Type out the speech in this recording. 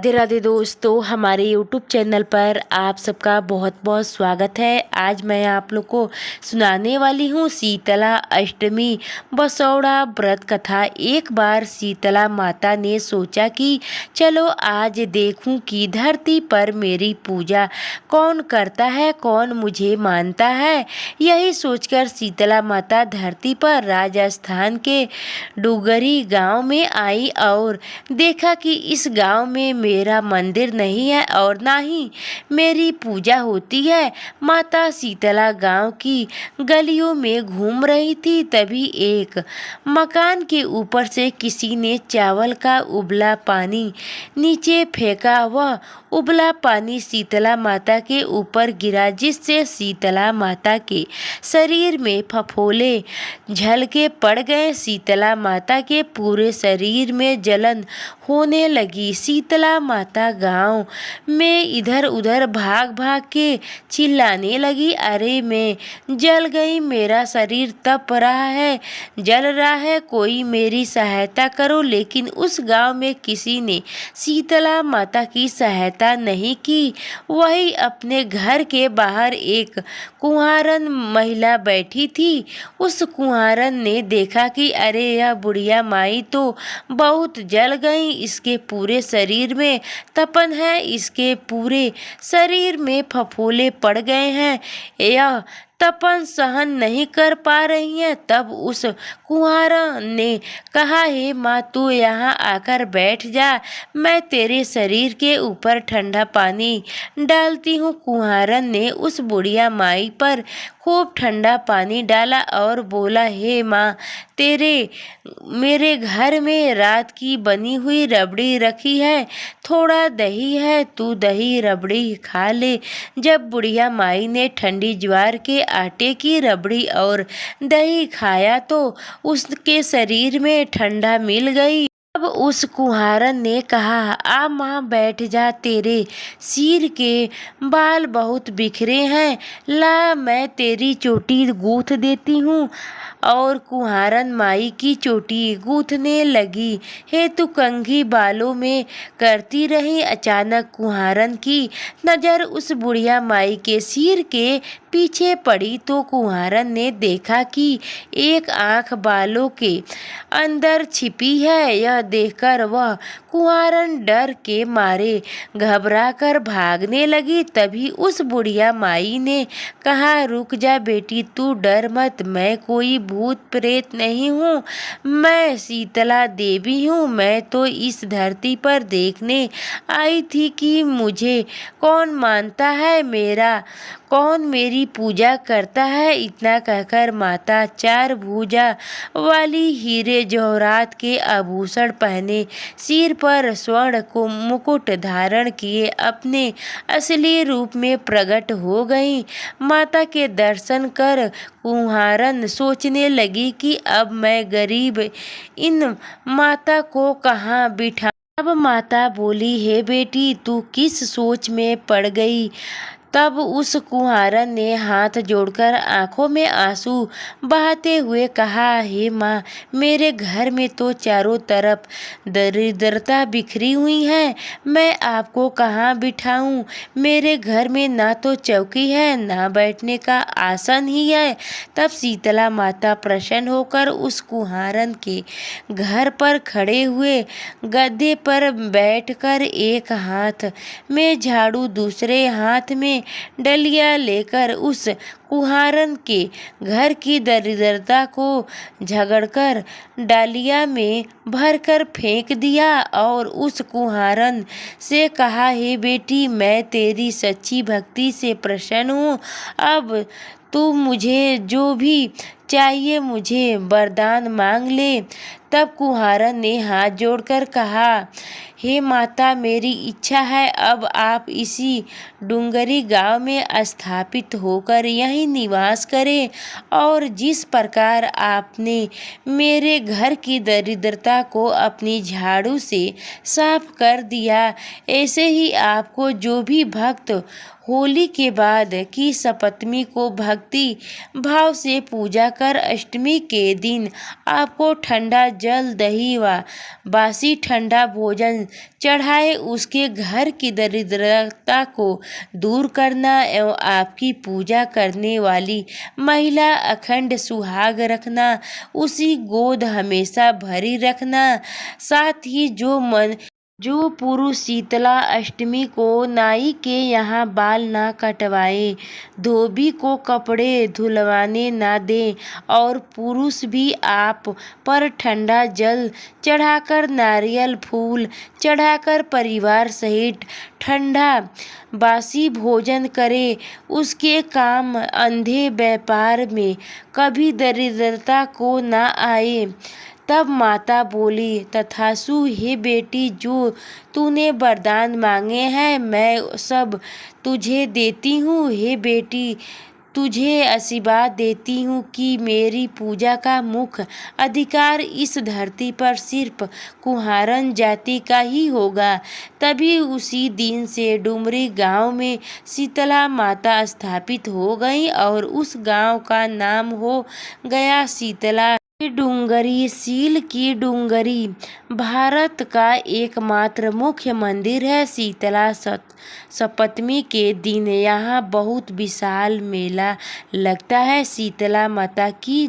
राधे राधे दोस्तों, हमारे YouTube channel पर आप सबका बहुत बहुत स्वागत है। आज मैं आप लोग को सुनाने वाली हूँ शीतला अष्टमी बसौड़ा व्रत कथा। एक बार शीतला माता ने सोचा कि चलो आज देखूं कि धरती पर मेरी पूजा कौन करता है, कौन मुझे मानता है। यही सोचकर शीतला माता धरती पर राजस्थान के डुगरी गांव में आई और देखा कि इस गांव में मेरा मंदिर नहीं है और ना ही मेरी पूजा होती है। माता शीतला गांव की गलियों में घूम रही थी, तभी एक मकान के ऊपर से किसी ने चावल का उबला पानी नीचे फेंका। वह उबला पानी शीतला माता के ऊपर गिरा, जिससे शीतला माता के शरीर में फफोले झलके पड़ गए। शीतला माता के पूरे शरीर में जलन होने लगी। शीतला माता गांव में इधर उधर भाग भाग के चिल्लाने लगी, अरे मैं जल गई, मेरा शरीर तप रहा है, जल रहा है, कोई मेरी सहायता करो। लेकिन उस गांव में किसी ने शीतला माता की सहायता नहीं की। वही अपने घर के बाहर एक कुंवारन महिला बैठी थी। उस कुंवारन ने देखा कि अरे यह बुढ़िया माई तो बहुत जल गई, इसके पूरे शरीर में तपन है, इसके पूरे शरीर में फफोले पड़ गए हैं, यह तपन सहन नहीं कर पा रही है। तब उस कुंवारा ने कहा, हे माँ तू यहाँ आकर बैठ जा, मैं तेरे शरीर के ऊपर ठंडा पानी डालती हूँ। कुंवारन ने उस बुढ़िया माई पर खूब ठंडा पानी डाला और बोला, हे माँ तेरे मेरे घर में रात की बनी हुई रबड़ी रखी है, थोड़ा दही है, तू दही रबड़ी खा ले। जब बुढ़िया माई ने ठंडी ज्वार के आटे की रबड़ी और दही खाया तो उसके शरीर में ठंडा मिल गई। अब उस कुंहारन ने कहा, आ माँ बैठ जा, तेरे सिर के बाल बहुत बिखरे हैं, ला मैं तेरी चोटी गूंथ देती हूँ। और कुंहारन माई की चोटी गूंथने लगी। हे तू कंघी बालों में करती रही। अचानक कुंहारन की नज़र उस बुढ़िया माई के सिर के पीछे पड़ी तो कुंहारन ने देखा कि एक आंख बालों के अंदर छिपी है। यह देखकर वह कुंवारन डर के मारे घबरा कर भागने लगी। तभी उस बुढ़िया माई ने कहा, रुक जा बेटी, तू डर मत, मैं कोई भूत प्रेत नहीं हूँ, मैं शीतला देवी हूँ। मैं तो इस धरती पर देखने आई थी कि मुझे कौन मानता है, मेरा कौन मेरी पूजा करता है। इतना कहकर माता चार भुजा वाली हीरे जवाहरात के आभूषण पहने, सिर पर स्वर्ण को मुकुट धारण किए अपने असली रूप में प्रकट हो गई। माता के दर्शन कर कुंहारन सोचने लगी कि अब मैं गरीब इन माता को कहाँ बिठा। अब माता बोली, हे बेटी तू किस सोच में पड़ गई। तब उस कुंहारन ने हाथ जोड़कर आंखों में आंसू बहाते हुए कहा, हे माँ मेरे घर में तो चारों तरफ दरिद्रता बिखरी हुई है, मैं आपको कहाँ बिठाऊं। मेरे घर में ना तो चौकी है, ना बैठने का आसन ही है। तब शीतला माता प्रसन्न होकर उस कुंहारन के घर पर खड़े हुए गद्दे पर बैठकर एक हाथ में झाड़ू दूसरे हाथ में डलिया लेकर उस कुंहारन के घर की दरिद्रता को झगड़कर डालिया में भरकर फेंक दिया और उस कुंहारन से कहा, हे बेटी मैं तेरी सच्ची भक्ति से प्रसन्न हूँ, अब तू मुझे जो भी चाहिए मुझे वरदान मांग ले। तब कुंहारन ने हाथ जोड़कर कहा, हे माता मेरी इच्छा है अब आप इसी डुंगरी गांव में स्थापित होकर यहीं निवास करें और जिस प्रकार आपने मेरे घर की दरिद्रता को अपनी झाड़ू से साफ कर दिया, ऐसे ही आपको जो भी भक्त होली के बाद की सप्तमी को भक्ति भाव से पूजा चढ़ाकर अष्टमी के दिन आपको ठंडा जल, दही व बासी ठंडा भोजन चढ़ाए उसके घर की दरिद्रता को दूर करना एवं आपकी पूजा करने वाली महिला अखंड सुहाग रखना, उसी गोद हमेशा भरी रखना। साथ ही जो पुरुष शीतला अष्टमी को नाई के यहाँ बाल ना कटवाए, धोबी को कपड़े धुलवाने ना दें और पुरुष भी आप पर ठंडा जल चढ़ाकर, नारियल फूल चढ़ाकर परिवार सहित ठंडा बासी भोजन करे, उसके काम अंधे व्यापार में कभी दरिद्रता को ना आए। तब माता बोली, तथास्तु हे बेटी, जो तूने वरदान मांगे हैं मैं सब तुझे देती हूँ। हे बेटी, तुझे आशीर्वाद देती हूँ कि मेरी पूजा का मुख्य अधिकार इस धरती पर सिर्फ कुम्हारन जाति का ही होगा। तभी उसी दिन से डुमरी गांव में शीतला माता स्थापित हो गई और उस गांव का नाम हो गया शीतला की डूंगरी। सील की डूंगरी भारत का एकमात्र मुख्य मंदिर है। शीतला सप्तमी के दिन यहाँ बहुत विशाल मेला लगता है। शीतला माता की